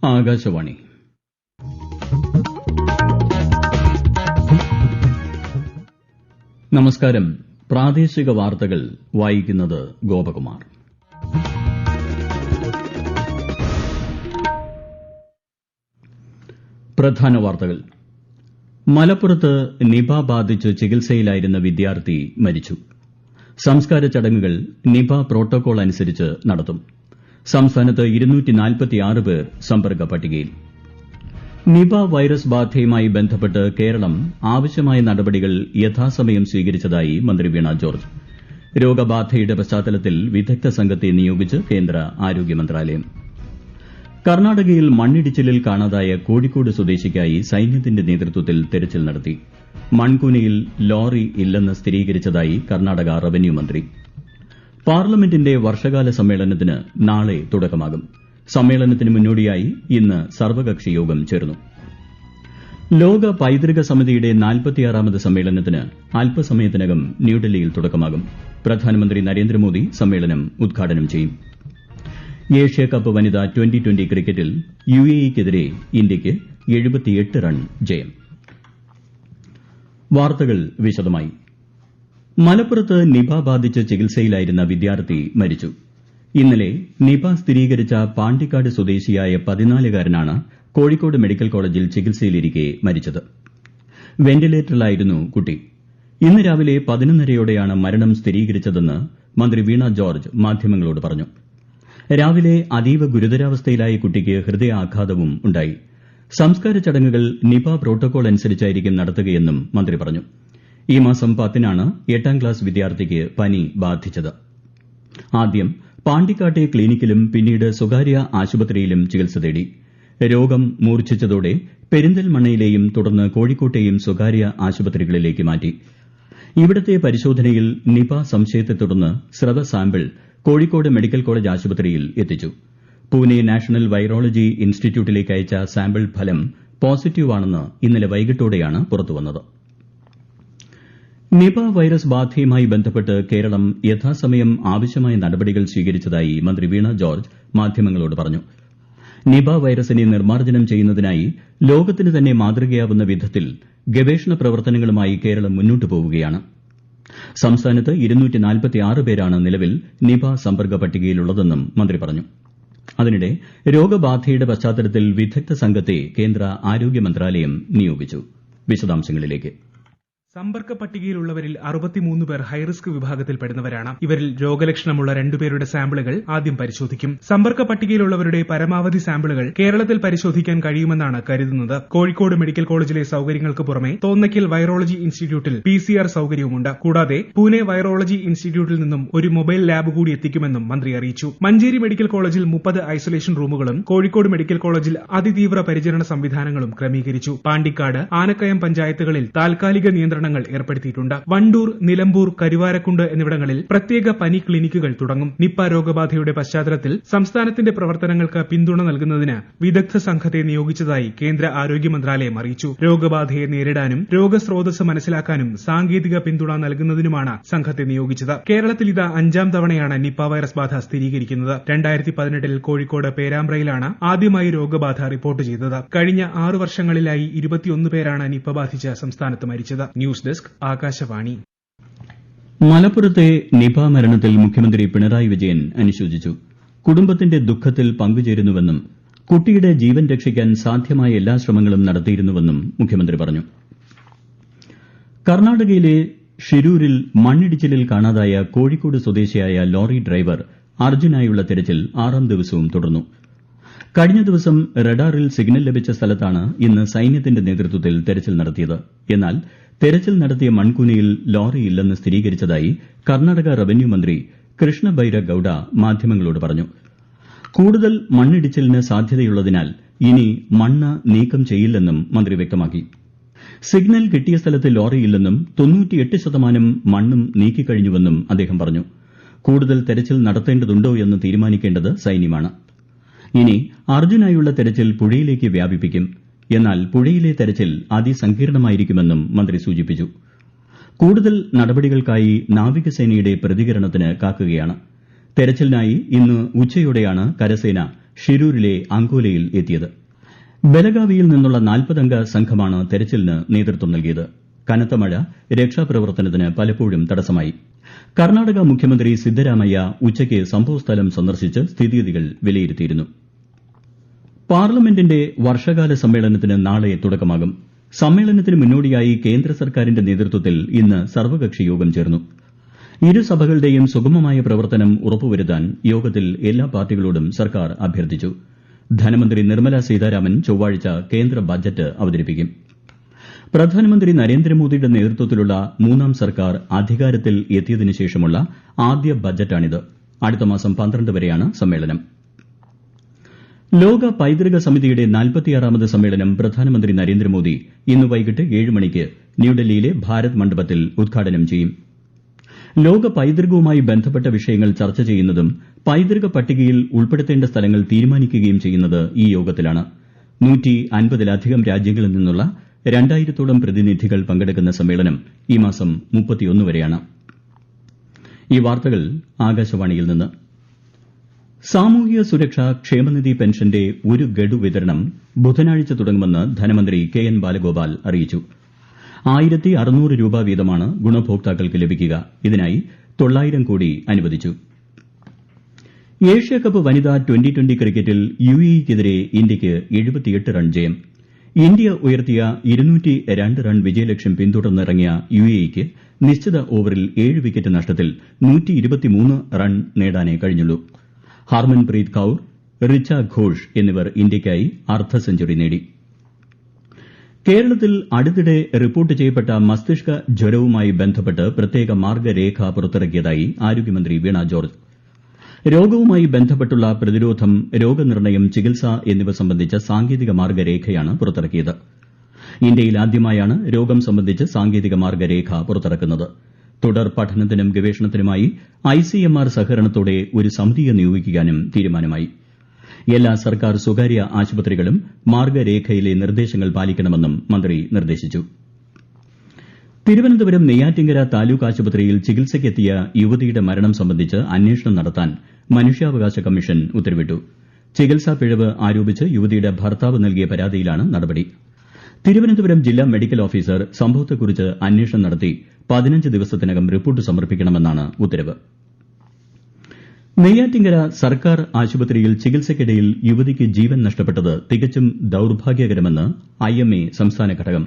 ആകാശവാണി. നമസ്കാരം. പ്രാദേശിക വാർത്തകൾ വായിക്കുന്നത് ഗോപകുമാർ. പ്രധാന വാർത്തകൾ. മലപ്പുറത്ത് നിപ ബാധിച്ച് ചികിത്സയിലായിരുന്ന വിദ്യാർത്ഥി മരിച്ചു. സംസ്കാര ചടങ്ങുകൾ നിപ പ്രോട്ടോകോൾ അനുസരിച്ച് നടത്തും. സംസ്ഥാനത്ത് 246 പേർ സമ്പർക്ക പട്ടികയിൽ. നിപ വൈറസ് ബാധയുമായി ബന്ധപ്പെട്ട് കേരളം ആവശ്യമായ നടപടികൾ യഥാസമയം സ്വീകരിച്ചതായി മന്ത്രി വീണ ജോർജ്. രോഗബാധയുടെ പശ്ചാത്തലത്തിൽ വിദഗ്ധ സംഘത്തെ നിയോഗിച്ച് കേന്ദ്ര ആരോഗ്യ മന്ത്രാലയം. കർണാടകയിൽ മണ്ണിടിച്ചിലിൽ കാണാതായ കോഴിക്കോട് സ്വദേശിക്കായി സൈന്യത്തിന്റെ നേതൃത്വത്തിൽ തെരച്ചിൽ നടത്തി. മൺകൂനയിൽ ലോറി ഇല്ലെന്ന് സ്ഥിരീകരിച്ചതായി കർണാടക റവന്യൂ മന്ത്രി. പാർലമെന്റിന്റെ വർഷകാല സമ്മേളനത്തിന് നാളെ തുടക്കമാകും. സമ്മേളനത്തിന് മുന്നോടിയായി ഇന്ന് സർവകക്ഷി യോഗം ചേർന്നു. ലോക പൈതൃക സമിതിയുടെ 46ാമത് സമ്മേളനത്തിന് അല്പസമയത്തിനകം ന്യൂഡൽഹിയിൽ തുടക്കമാകും. പ്രധാനമന്ത്രി നരേന്ദ്രമോദി സമ്മേളനം ഉദ്ഘാടനം ചെയ്യും. ഏഷ്യാകപ്പ് വനിതാ ട്വന്റി ക്രിക്കറ്റിൽ യുഎഇക്കെതിരെ ഇന്ത്യയ്ക്ക് 78 റൺ ജയം. വാർത്തകൾ വിശദമായി. മലപ്പുറത്ത് നിപ ബാധിച്ച് ചികിത്സയിലായിരുന്ന വിദ്യാർത്ഥി മരിച്ചു. ഇന്നലെ നിപ സ്ഥിരീകരിച്ച പാണ്ടിക്കാട് സ്വദേശിയായ 14-കാരനാണ് കോഴിക്കോട് മെഡിക്കൽ കോളേജിൽ ചികിത്സയിലിരിക്കെ മരിച്ചത്. വെന്റിലേറ്ററിലായിരുന്നു കുട്ടി. ഇന്ന് രാവിലെ 11:30യോടെയാണ് മരണം സ്ഥിരീകരിച്ചതെന്ന് മന്ത്രി വീണ ജോർജ് മാധ്യമങ്ങളോട് പറഞ്ഞു. രാവിലെ അതീവ ഗുരുതരാവസ്ഥയിലായ കുട്ടിക്ക് ഹൃദയാഘാതവും ഉണ്ടായി. സംസ്കാര ചടങ്ങുകൾ നിപ പ്രോട്ടോകോൾ അനുസരിച്ചായിരിക്കും നടത്തുകയെന്നും മന്ത്രി പറഞ്ഞു. ഈ മാസം 10-നാണ് 8ാം ക്ലാസ് വിദ്യാർത്ഥിക്ക് പനി ബാധിച്ചത്. ആദ്യം പാണ്ടിക്കാട്ടെ ക്ലിനിക്കിലും പിന്നീട് സ്വകാര്യ ആശുപത്രിയിലും ചികിത്സ തേടി. രോഗം മൂർച്ഛിച്ചതോടെ പെരിന്തൽമണ്ണയിലെയും തുടർന്ന് കോഴിക്കോട്ടെയും സ്വകാര്യ ആശുപത്രികളിലേക്ക് മാറ്റി. ഇവിടത്തെ പരിശോധനയിൽ നിപ സംശയത്തെ തുടർന്ന് സ്രവ സാമ്പിൾ കോഴിക്കോട് മെഡിക്കൽ കോളേജ് ആശുപത്രിയിൽ എത്തിച്ചു. പൂനെ നാഷണൽ വൈറോളജി ഇൻസ്റ്റിറ്റ്യൂട്ടിലേക്ക് അയച്ച സാമ്പിൾ ഫലം പോസിറ്റീവാണെന്ന് ഇന്നലെ വൈകിട്ടോടെയാണ് പുറത്തുവന്നത്. നിപ വൈറസ് ബാധയുമായി ബന്ധപ്പെട്ട് കേരളം യഥാസമയം ആവശ്യമായ നടപടികൾ സ്വീകരിച്ചതായി മന്ത്രി വീണ ജോർജ് മാധ്യമങ്ങളോട് പറഞ്ഞു. നിപ വൈറസിനെ നിർമ്മാർജ്ജനം ചെയ്യുന്നതിനായി ലോകത്തിന് തന്നെ മാതൃകയാവുന്ന വിധത്തിൽ ഗവേഷണ പ്രവർത്തനങ്ങളുമായി കേരളം മുന്നോട്ടു പോവുകയാണ്. സംസ്ഥാനത്ത് 246 പേരാണ് നിലവിൽ നിപ സമ്പർക്ക പട്ടികയിലുള്ളതെന്നും മന്ത്രി പറഞ്ഞു. അതിനിടെ രോഗബാധയുടെ പശ്ചാത്തലത്തിൽ വിദഗ്ധ സംഘത്തെ കേന്ദ്ര ആരോഗ്യ മന്ത്രാലയം നിയോഗിച്ചു. വിശദാംശങ്ങളിലേക്ക്. സമ്പർക്ക പട്ടികയിലുള്ളവരിൽ 63 പേർ ഹൈറിസ്ക് വിഭാഗത്തിൽപ്പെടുന്നവരാണ്. ഇവരിൽ രോഗലക്ഷണമുള്ള 2 പേരുടെ സാമ്പിളുകൾ ആദ്യം പരിശോധിക്കും. സമ്പർക്ക പട്ടികയിലുള്ളവരുടെ പരമാവധി സാമ്പിളുകൾ കേരളത്തിൽ പരിശോധിക്കാൻ കഴിയുമെന്നാണ് കരുതുന്നത്. കോഴിക്കോട് മെഡിക്കൽ കോളേജിലെ സൌകര്യങ്ങൾക്ക് പുറമെ തോന്നയ്ക്കൽ വൈറോളജി ഇൻസ്റ്റിറ്റ്യൂട്ടിൽ PCR സൌകര്യവുമുണ്ട്. കൂടാതെ പൂനെ വൈറോളജി ഇൻസ്റ്റിറ്റ്യൂട്ടിൽ നിന്നും ഒരു മൊബൈൽ ലാബ് കൂടി എത്തിക്കുമെന്നും മന്ത്രി അറിയിച്ചു. മഞ്ചേരി മെഡിക്കൽ കോളേജിൽ 30 ഐസൊലേഷൻ റൂമുകളും കോഴിക്കോട് മെഡിക്കൽ കോളേജിൽ അതിതീവ്ര പരിചരണ സംവിധാനങ്ങളും ക്രമീകരിച്ചു. പാണ്ടിക്കാട്, ആനക്കയം പഞ്ചായത്തുകളിൽ താൽക്കാലിക നിയന്ത്രണം ഏർപ്പെടുത്തിയിട്ടുണ്ട്. വണ്ടൂർ, നിലമ്പൂർ, കരുവാരക്കുണ്ട് എന്നിവിടങ്ങളിൽ പ്രത്യേക പനി ക്ലിനിക്കുകൾ തുടങ്ങും. നിപ്പ രോഗബാധയുടെ പശ്ചാത്തലത്തിൽ സംസ്ഥാനത്തിന്റെ പ്രവർത്തനങ്ങൾക്ക് പിന്തുണ നൽകുന്നതിന് വിദഗ്ധ സംഘത്തെ നിയോഗിച്ചതായി കേന്ദ്ര ആരോഗ്യ മന്ത്രാലയം അറിയിച്ചു. രോഗബാധയെ നേരിടാനും രോഗസ്രോതസ് മനസ്സിലാക്കാനും സാങ്കേതിക പിന്തുണ നൽകുന്നതിനുമാണ് സംഘത്തെ നിയോഗിച്ചത്. കേരളത്തിൽ ഇത് 5ാം തവണയാണ് നിപ്പ വൈറസ് ബാധ സ്ഥിരീകരിക്കുന്നത്. 2018-ൽ കോഴിക്കോട് പേരാമ്പ്രയിലാണ് ആദ്യമായി രോഗബാധ റിപ്പോർട്ട് ചെയ്തത്. കഴിഞ്ഞ 6 വർഷങ്ങളിലായി 21 പേരാണ് നിപ്പ ബാധിച്ച് സംസ്ഥാനത്ത് മരിച്ചത്. News desk, Akashvani. മലപ്പുറത്തെ നിപ മരണത്തിൽ മുഖ്യമന്ത്രി പിണറായി വിജയൻ അനുശോചിച്ചു. കുടുംബത്തിന്റെ ദുഃഖത്തിൽ പങ്കുചേരുന്നുവെന്നും കുട്ടിയുടെ ജീവൻ രക്ഷിക്കാൻ സാധ്യമായ എല്ലാ ശ്രമങ്ങളും നടത്തിയിരുന്നുവെന്നും മുഖ്യമന്ത്രി പറഞ്ഞു. കർണാടകയിലെ ഷിരൂരിൽ മണ്ണിടിച്ചിലിൽ കാണാതായ കോഴിക്കോട് സ്വദേശിയായ ലോറി ഡ്രൈവർ അർജുനായുള്ള തെരച്ചിൽ 6ാം ദിവസവും തുടർന്നു. കഴിഞ്ഞ ദിവസം റഡാറിൽ സിഗ്നൽ ലഭിച്ച സ്ഥലത്താണ് ഇന്ന് സൈന്യത്തിന്റെ നേതൃത്വത്തിൽ തെരച്ചിൽ നടത്തിയത്. എന്നാൽ തെരച്ചിൽ നടത്തിയ മൺകൂനയിൽ ലോറി ഇല്ലെന്ന് സ്ഥിരീകരിച്ചതായി കർണാടക റവന്യൂ മന്ത്രി കൃഷ്ണ ബൈര ഗൌഡ മാധ്യമങ്ങളോട് പറഞ്ഞു. കൂടുതൽ മണ്ണിടിച്ചിലിന് സാധ്യതയുള്ളതിനാൽ ഇനി മണ്ണ് നീക്കം ചെയ്യില്ലെന്നും മന്ത്രി വ്യക്തമാക്കി. സിഗ്നൽ കിട്ടിയ സ്ഥലത്ത് ലോറിയില്ലെന്നും 98% മണ്ണും നീക്കിക്കഴിഞ്ഞുവെന്നും അദ്ദേഹം പറഞ്ഞു. കൂടുതൽ തെരച്ചിൽ നടത്തേണ്ടതുണ്ടോ എന്ന് തീരുമാനിക്കേണ്ടത് സൈന്യമാണ്. ഇനി അർജുനായുള്ള തെരച്ചിൽ പുഴയിലേക്ക് വ്യാപിപ്പിക്കും. എന്നാൽ പുഴയിലെ തെരച്ചിൽ അതിസങ്കീർണമായിരിക്കുമെന്നും മന്ത്രി സൂചിപ്പിച്ചു. കൂടുതൽ നടപടികൾക്കായി നാവികസേനയുടെ പ്രതികരണത്തിന് കാക്കുകയാണ്. തെരച്ചിലിനായി ഇന്ന് ഉച്ചയോടെയാണ് കരസേന ഷിരൂരിലെ അങ്കോലയിൽ എത്തിയത്. ബലഗാവിയിൽ നിന്നുള്ള 40 അംഗ സംഘമാണ് തെരച്ചിലിന് നേതൃത്വം നൽകിയത്. കനത്ത മഴ രക്ഷാപ്രവർത്തനത്തിന് പലപ്പോഴും തടസ്സമായി. കർണാടക മുഖ്യമന്ത്രി സിദ്ധരാമയ്യ ഉച്ചയ്ക്ക് സംഭവസ്ഥലം സന്ദർശിച്ച് സ്ഥിതിഗതികൾ വിലയിരുത്തിയിരുന്നു. പാർലമെന്റിന്റെ വർഷകാല സമ്മേളനത്തിന് നാളെ തുടക്കമാകും. സമ്മേളനത്തിന് മുന്നോടിയായി കേന്ദ്ര സർക്കാരിന്റെ നേതൃത്വത്തിൽ ഇന്ന് സർവകക്ഷി യോഗം ചേർന്നു. ഇരു സഭകളുടെയും സുഗമമായ പ്രവർത്തനം ഉറപ്പുവരുത്താൻ യോഗത്തിൽ എല്ലാ പാർട്ടികളോടും സർക്കാർ അഭ്യർത്ഥിച്ചു. ധനമന്ത്രി നിർമ്മല സീതാരാമൻ ചൊവ്വാഴ്ച കേന്ദ്ര ബജറ്റ് അവതരിപ്പിക്കും. പ്രധാനമന്ത്രി നരേന്ദ്രമോദിയുടെ നേതൃത്വത്തിലുള്ള മൂന്നാം സർക്കാർ അധികാരത്തിൽ എത്തിയതിനു ശേഷമുള്ള ആദ്യ ബജറ്റാണിത്. അടുത്ത മാസം 12 വരെയാണ് സമ്മേളനം. ലോക പൈതൃക സമിതിയുടെ 46ാമത് സമ്മേളനം പ്രധാനമന്ത്രി നരേന്ദ്രമോദി ഇന്ന് വൈകിട്ട് 7 മണിക്ക് ന്യൂഡൽഹിയിലെ ഭാരത് മണ്ഡപത്തിൽ ഉദ്ഘാടനം ചെയ്യും. ലോക പൈതൃകവുമായി ബന്ധപ്പെട്ട വിഷയങ്ങൾ ചർച്ച ചെയ്യുന്നതും പൈതൃക പട്ടികയിൽ ഉൾപ്പെടുത്തേണ്ട സ്ഥലങ്ങൾ തീരുമാനിക്കുകയും ചെയ്യുന്നത് ഈ യോഗത്തിലാണ്. 150-ലധികം രാജ്യങ്ങളിൽ നിന്നുള്ള 2000-ഓളം പ്രതിനിധികൾ പങ്കെടുക്കുന്ന സമ്മേളനം ഈ മാസം 31 വരെയാണ്. ഈ വാർത്തകൾ ആകാശവാണിയിൽ നിന്ന്. സാമൂഹിക സുരക്ഷാ ക്ഷേമനിധി പെൻഷന്റെ ഒരു ഗഡു വിതരണം ബുധനാഴ്ച തുടങ്ങുമെന്ന് ധനമന്ത്രി കെ എൻ ബാലഗോപാൽ അറിയിച്ചു. 1600 രൂപ വീതമാണ് ഗുണഭോക്താക്കൾക്ക് ലഭിക്കുക. ഇതിനായി 900 കോടി അനുവദിച്ചു. ഏഷ്യാകപ്പ് വനിതാ ട്വന്റി ക്രിക്കറ്റിൽ യുഎഇക്കെതിരെ ഇന്ത്യയ്ക്ക് 78 റൺ ജയം. ഇന്ത്യ ഉയർത്തിയ 202 റൺ വിജയലക്ഷ്യം പിന്തുടർന്നിറങ്ങിയ യുഎഇക്ക് നിശ്ചിത ഓവറിൽ 7 വിക്കറ്റ് നഷ്ടത്തിൽ 123 റൺ നേടാനേ കഴിഞ്ഞുള്ളൂ. ഹർമൻപ്രീത് കൌർ, റിച്ച ഘോഷ് എന്നിവർ ഇന്ത്യയ്ക്കായി അർദ്ധ സെഞ്ചുറി നേടി. കേരളത്തിൽ അടുത്തിടെ റിപ്പോർട്ട് ചെയ്യപ്പെട്ട മസ്തിഷ്ക ജ്വരവുമായി ബന്ധപ്പെട്ട് പ്രത്യേക മാർഗ്ഗരേഖ പുറത്തിറക്കിയതായി ആരോഗ്യമന്ത്രി വീണ ജോർജ്. രോഗവുമായി ബന്ധപ്പെട്ടുള്ള പ്രതിരോധം, രോഗനിർണയം, ചികിത്സ എന്നിവ സംബന്ധിച്ച സാങ്കേതിക മാർഗ്ഗരേഖയാണ് പുറത്തിറക്കിയത്. ഇന്ത്യയിൽ ആദ്യമായാണ് രോഗം സംബന്ധിച്ച് സാങ്കേതിക മാർഗ്ഗരേഖ പുറത്തിറക്കുന്നത്. തുടർ പഠനത്തിനും ഗവേഷണത്തിനുമായി ഐസിഎംആർ സഹകരണത്തോടെ ഒരു സമിതിയെ നിയോഗിക്കാനും തീരുമാനമായി. എല്ലാ സർക്കാർ സ്വകാര്യ ആശുപത്രികളും മാർഗ്ഗരേഖയിലെ നിർദ്ദേശങ്ങൾ പാലിക്കണമെന്നും മന്ത്രി നിർദ്ദേശിച്ചു. തിരുവനന്തപുരം നെയ്യാറ്റിങ്കര താലൂക്ക് ആശുപത്രിയിൽ ചികിത്സയ്ക്കെത്തിയ യുവതിയുടെ മരണം സംബന്ധിച്ച് അന്വേഷണം നടത്താൻ മനുഷ്യാവകാശ കമ്മീഷൻ ഉത്തരവിട്ടു. ചികിത്സാ പിഴവ് ആരോപിച്ച് യുവതിയുടെ ഭർത്താവ് നൽകിയ പരാതിയിലാണ് നടപടി. തിരുവനന്തപുരം ജില്ലാ മെഡിക്കൽ ഓഫീസർ സംഭവത്തെക്കുറിച്ച് അന്വേഷണം നടത്തി 15 ദിവസത്തിനകം റിപ്പോർട്ട് സമർപ്പിക്കണമെന്നാണ് ഉത്തരവ്. നെയ്യാറ്റിങ്കര സർക്കാർ ആശുപത്രിയിൽ ചികിത്സയ്ക്കിടയിൽ യുവതിക്ക് ജീവൻ നഷ്ടപ്പെട്ടത് തികച്ചും ദൌർഭാഗ്യകരമെന്ന് ഐഎംഎ സംസ്ഥാന ഘടകം.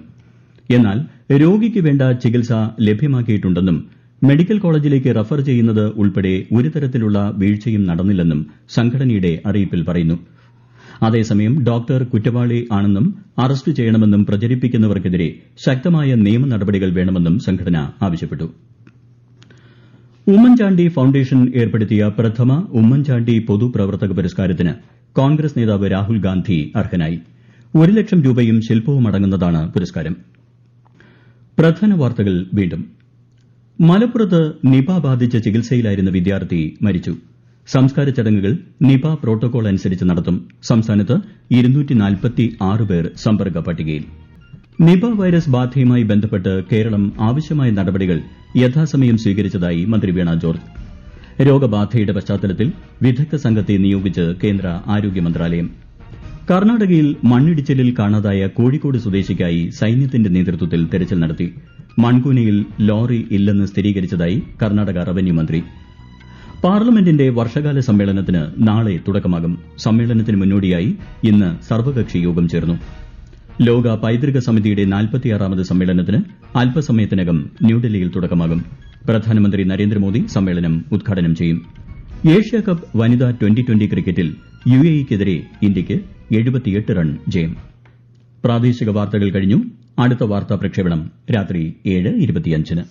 എന്നാൽ രോഗിക്ക് വേണ്ട ചികിത്സ ലഭ്യമാക്കിയിട്ടുണ്ടെന്നും മെഡിക്കൽ കോളേജിലേക്ക് റഫർ ചെയ്യുന്നത് ഉൾപ്പെടെ ഒരു തരത്തിലുള്ള വീഴ്ചയും നടന്നില്ലെന്നും സംഘടനയുടെ അറിയിപ്പിൽ പറയുന്നു. അതേസമയം ഡോക്ടർ കുറ്റവാളി ആണെന്നും അറസ്റ്റ് ചെയ്യണമെന്നും പ്രചരിപ്പിക്കുന്നവർക്കെതിരെ ശക്തമായ നിയമ നടപടികൾ വേണമെന്നും സംഘടന ആവശ്യപ്പെട്ടു. ഉമ്മൻചാണ്ടി ഫൌണ്ടേഷൻ ഏർപ്പെടുത്തിയ പ്രഥമ ഉമ്മൻചാണ്ടി പൊതുപ്രവർത്തക പുരസ്കാരത്തിന് കോൺഗ്രസ് നേതാവ് രാഹുൽ ഗാന്ധി അർഹനായി. 1 ലക്ഷം രൂപയും ശില്പവും അടങ്ങുന്നതാണ് പുരസ്കാരം. പ്രധാന വാർത്തകൾ വീണ്ടും. മലപ്പുറത്ത് നിപ ബാധിച്ച് ചികിത്സയിലായിരുന്ന വിദ്യാർത്ഥി മരിച്ചു. സംസ്കാര ചടങ്ങുകൾ നിപ പ്രോട്ടോകോൾ അനുസരിച്ച് നടത്തും. സംസ്ഥാനത്ത് 246 പേർ സമ്പർക്ക പട്ടികയിൽ. നിപ വൈറസ് ബാധയുമായി ബന്ധപ്പെട്ട് കേരളം ആവശ്യമായ നടപടികൾ യഥാസമയം സ്വീകരിച്ചതായി മന്ത്രി വീണ ജോർജ്. രോഗബാധയുടെ പശ്ചാത്തലത്തിൽ വിദഗ്ധ സംഘത്തെ നിയോഗിച്ച് കേന്ദ്ര ആരോഗ്യ മന്ത്രാലയം. കർണാടകയിൽ മണ്ണിടിച്ചിലിൽ കാണാതായ കോഴിക്കോട് സ്വദേശിക്കായി സൈന്യത്തിന്റെ നേതൃത്വത്തിൽ തെരച്ചിൽ നടത്തി. മൺകൂനയിൽ ലോറി ഇല്ലെന്ന് സ്ഥിരീകരിച്ചതായി കർണാടക റവന്യൂ മന്ത്രി. പാർലമെന്റിന്റെ വർഷകാല സമ്മേളനത്തിന് നാളെ തുടക്കമാകും. സമ്മേളനത്തിന് മുന്നോടിയായി ഇന്ന് സർവകക്ഷി യോഗം ചേർന്നു. ലോക പൈതൃക സമിതിയുടെ 46ാമത് സമ്മേളനത്തിന് അല്പസമയത്തിനകം ന്യൂഡൽഹിയിൽ തുടക്കമാകും. പ്രധാനമന്ത്രി നരേന്ദ്രമോദി സമ്മേളനം ഉദ്ഘാടനം ചെയ്യും. ഏഷ്യാകപ്പ് വനിതാ ട്വന്റി ക്രിക്കറ്റിൽ യുഎഇക്കെതിരെ ഇന്ത്യയ്ക്ക് 78 റൺ ജയം. പ്രാദേശിക വാർത്തകൾ കഴിഞ്ഞു. അടുത്ത വാർത്താ പ്രക്ഷേപണം രാത്രി 7:25-ന്.